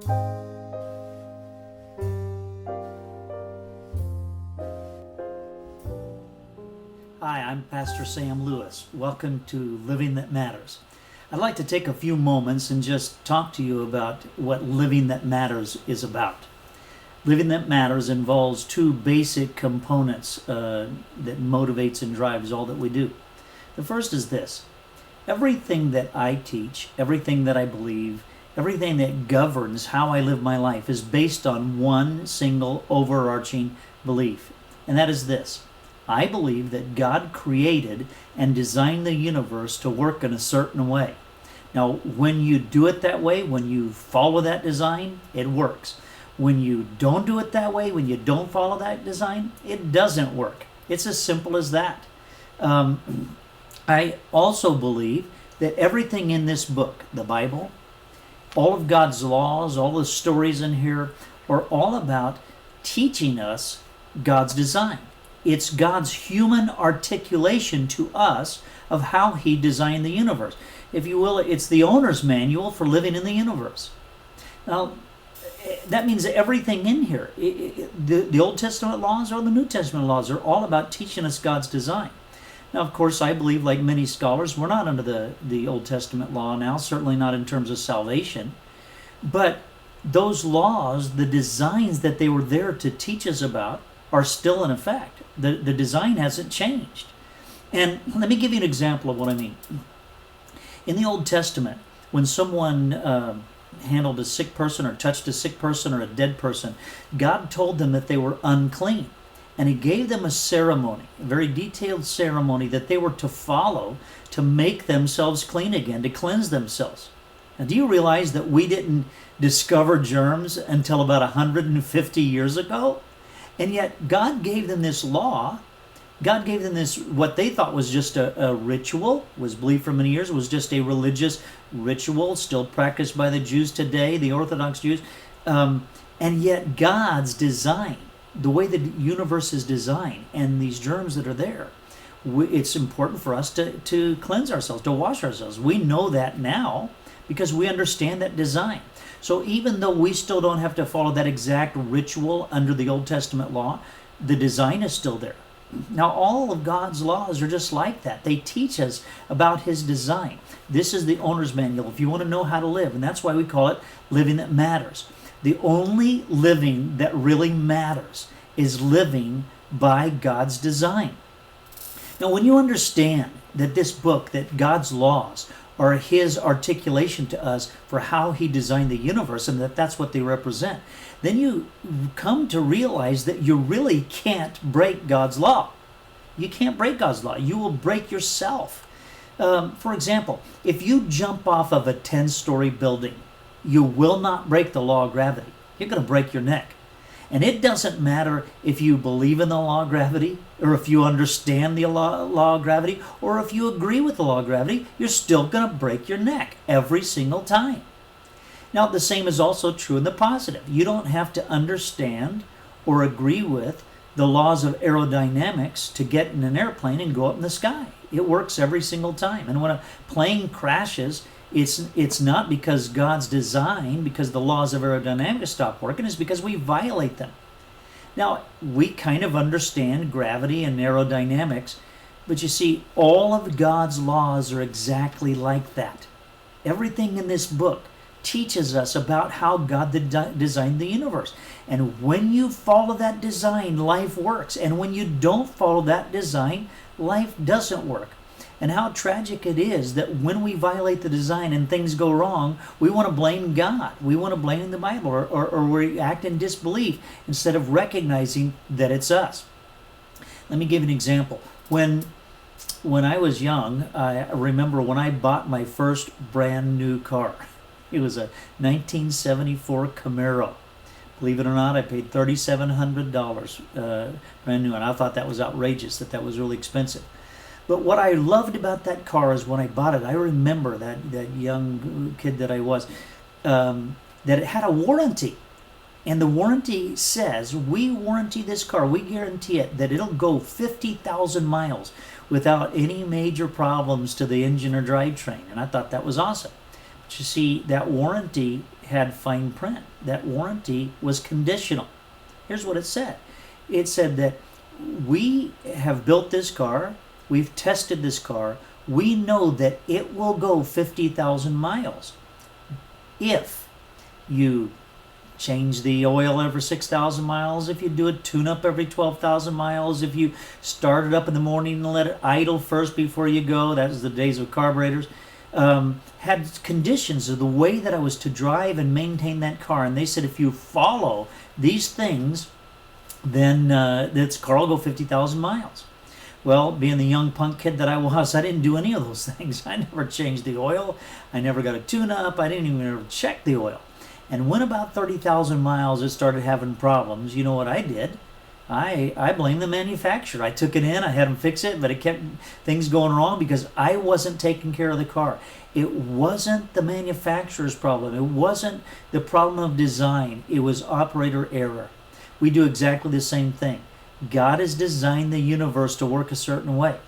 Hi, I'm Pastor Sam Lewis. Welcome to Living That Matters. I'd like to take a few moments and just talk to you about what Living That Matters is about. Living That Matters involves two basic components that motivates and drives all that we do. The first is this: everything that I teach, everything that I believe, everything that governs how I live my life is based on one single overarching belief, and that is this: I believe that God created and designed the universe to work in a certain way. Now, when you do it that way, when you follow that design, it works. When you don't do it that way, when you don't follow that design, it doesn't work. It's as simple as that. I also believe that everything in this book, the Bible, all of God's laws, all the stories in here, are all about teaching us God's design. It's God's human articulation to us of how He designed the universe. If you will, it's the owner's manual for living in the universe. Now, that means that everything in here, the Old Testament laws or the New Testament laws, are all about teaching us God's design. Now, of course, I believe, like many scholars, we're not under the Old Testament law now, certainly not in terms of salvation. But those laws, the designs that they were there to teach us about, are still in effect. The design hasn't changed. And let me give you an example of what I mean. In the Old Testament, when someone handled a sick person or touched a sick person or a dead person, God told them that they were unclean. And He gave them a ceremony, a very detailed ceremony that they were to follow to make themselves clean again, to cleanse themselves. Now, do you realize that we didn't discover germs until about 150 years ago? And yet God gave them this law. God gave them this, what they thought was just a ritual, was believed for many years, was just a religious ritual, still practiced by the Jews today, the Orthodox Jews. And yet God's design, the way the universe is designed, and these germs that are there, it's important for us to cleanse ourselves, to wash ourselves. We know that now because we understand that design. So even though we still don't have to follow that exact ritual under the Old Testament law, the design is still there. Now, all of God's laws are just like that. They teach us about His design. This is the owner's manual if you want to know how to live, and that's why we call it Living That Matters. The only living that really matters is living by God's design. Now, when you understand that this book, that God's laws are His articulation to us for how He designed the universe, and that's what they represent, then you come to realize that you really can't break God's law. You can't break God's law. You will break yourself. For example, if you jump off of a 10-story building, you will not break the law of gravity. You're going to break your neck. And it doesn't matter if you believe in the law of gravity, or if you understand the law of gravity, or if you agree with the law of gravity, you're still going to break your neck every single time. Now, the same is also true in the positive. You don't have to understand or agree with the laws of aerodynamics to get in an airplane and go up in the sky. It works every single time. And when a plane crashes, it's not because God's design, because the laws of aerodynamics stop working, it's because we violate them. Now, we kind of understand gravity and aerodynamics, but you see, all of God's laws are exactly like that. Everything in this book teaches us about how God designed the universe. And when you follow that design, life works. And when you don't follow that design, life doesn't work. And how tragic it is that when we violate the design and things go wrong, we want to blame God. We want to blame the Bible, or we act in disbelief instead of recognizing that it's us. Let me give you an example. When I was young, I remember when I bought my first brand new car. It was a 1974 Camaro. Believe it or not, I paid $3,700 brand new, and I thought that was outrageous, that was really expensive. But what I loved about that car is when I bought it, I remember that young kid that I was, that it had a warranty. And the warranty says, we warranty this car, we guarantee it, that it'll go 50,000 miles without any major problems to the engine or drivetrain. And I thought that was awesome. But you see, that warranty had fine print. That warranty was conditional. Here's what it said. It said that we have built this car, we've tested this car, we know that it will go 50,000 miles. If you change the oil every 6,000 miles, if you do a tune-up every 12,000 miles, if you start it up in the morning and let it idle first before you go, that was the days of carburetors, had conditions of the way that I was to drive and maintain that car. And they said if you follow these things, then this car will go 50,000 miles. Well, being the young punk kid that I was, I didn't do any of those things. I never changed the oil. I never got a tune-up. I didn't even ever check the oil. And when about 30,000 miles it started having problems, you know what I did? I blamed the manufacturer. I took it in, I had them fix it, but it kept things going wrong because I wasn't taking care of the car. It wasn't the manufacturer's problem. It wasn't the problem of design. It was operator error. We do exactly the same thing. God has designed the universe to work a certain way,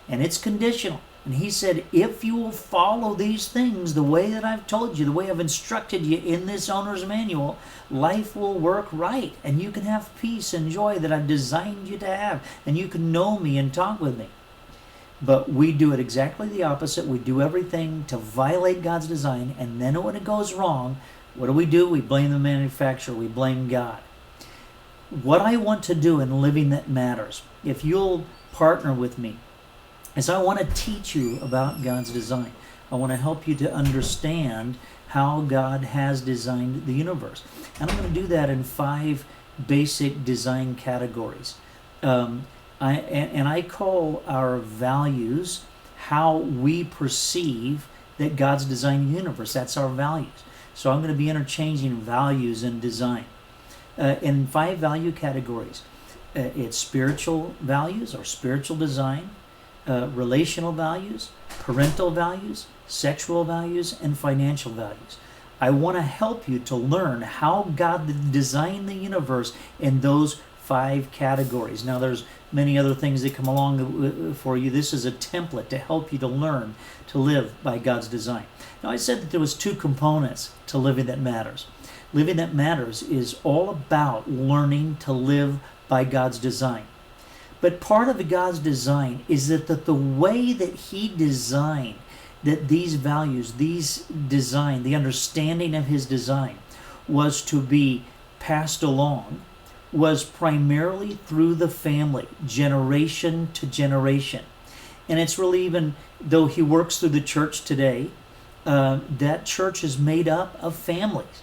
and it's conditional. And he said, if you will follow these things the way that I've told you, the way I've instructed you in this owner's manual, life will work right, and you can have peace and joy that I've designed you to have, and you can know me and talk with me. But we do it exactly the opposite. We do everything to violate God's design, and then when it goes wrong, what do? We blame the manufacturer. We blame God. What I want to do in Living That Matters, if you'll partner with me, is I want to teach you about God's design. I want to help you to understand how God has designed the universe. And I'm going to do that in 5 basic design categories. I call our values how we perceive that God's designed the universe. That's our values. So I'm going to be interchanging values and design. In 5 value categories. It's spiritual values or spiritual design, relational values, parental values, sexual values, and financial values. I want to help you to learn how God designed the universe in those 5 categories. Now there's many other things that come along for you. This is a template to help you to learn to live by God's design. Now I said that there was 2 components to Living That Matters. Living That Matters is all about learning to live by God's design. But part of God's design is that the way that He designed that these values, the understanding of His design was to be passed along was primarily through the family, generation to generation. And it's really, even though He works through the church today, that church is made up of families.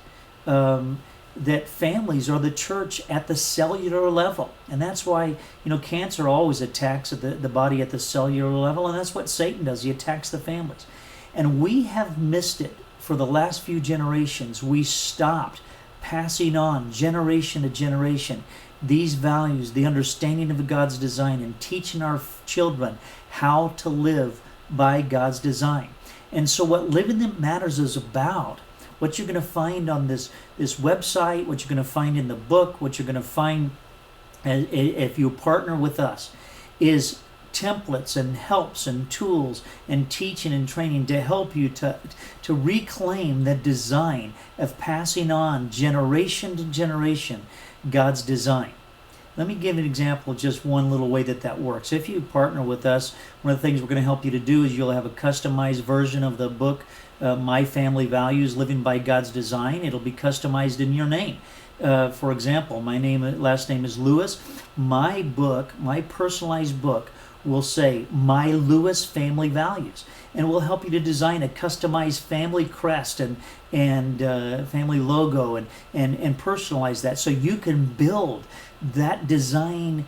That families are the church at the cellular level. And that's why, cancer always attacks the body at the cellular level, and that's what Satan does. He attacks the families. And we have missed it for the last few generations. We stopped passing on generation to generation these values, the understanding of God's design, and teaching our children how to live by God's design. And so what Living That Matters is about, what you're going to find on this website, what you're going to find in the book, what you're going to find if you partner with us, is templates and helps and tools and teaching and training to help you to reclaim the design of passing on generation to generation God's design. Let me give an example of just one little way that works. If you partner with us, one of the things we're going to help you to do is you'll have a customized version of the book, My Family Values, Living by God's Design. It'll be customized in your name. For example, my last name is Lewis. My book, my personalized book, will say My Lewis Family Values, and will help you to design a customized family crest and family logo and personalize that so you can build that design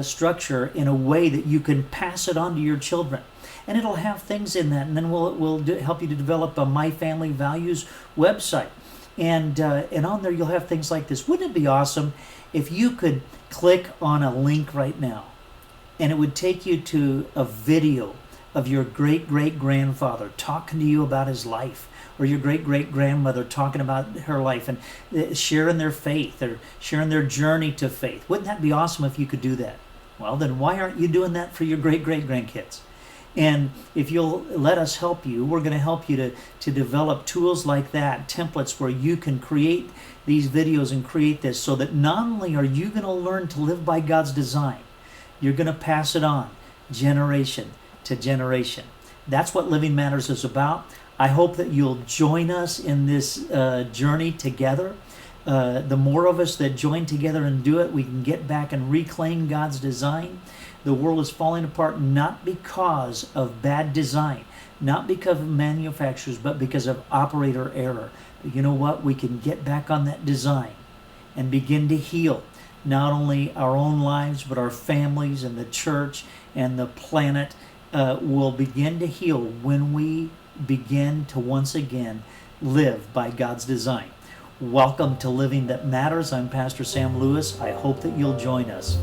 structure in a way that you can pass it on to your children. And it'll have things in that, and then we'll help you to develop a My Family Values website. And on there you'll have things like this. Wouldn't it be awesome if you could click on a link right now and it would take you to a video of your great-great-grandfather talking to you about his life, or your great-great-grandmother talking about her life and sharing their faith or sharing their journey to faith? Wouldn't that be awesome if you could do that? Well, then why aren't you doing that for your great-great-grandkids? And if you'll let us help you, we're going to help you to develop tools like that, templates where you can create these videos and create this, so that not only are you going to learn to live by God's design, you're going to pass it on generation to generation. That's what Living Matters is about. I hope that you'll join us in this journey together. The more of us that join together and do it, we can get back and reclaim God's design. The world is falling apart not because of bad design, not because of manufacturers, but because of operator error. But you know what? We can get back on that design and begin to heal not only our own lives, but our families and the church and the planet will begin to heal when we begin to once again live by God's design. Welcome to Living That Matters. I'm Pastor Sam Lewis. I hope that you'll join us.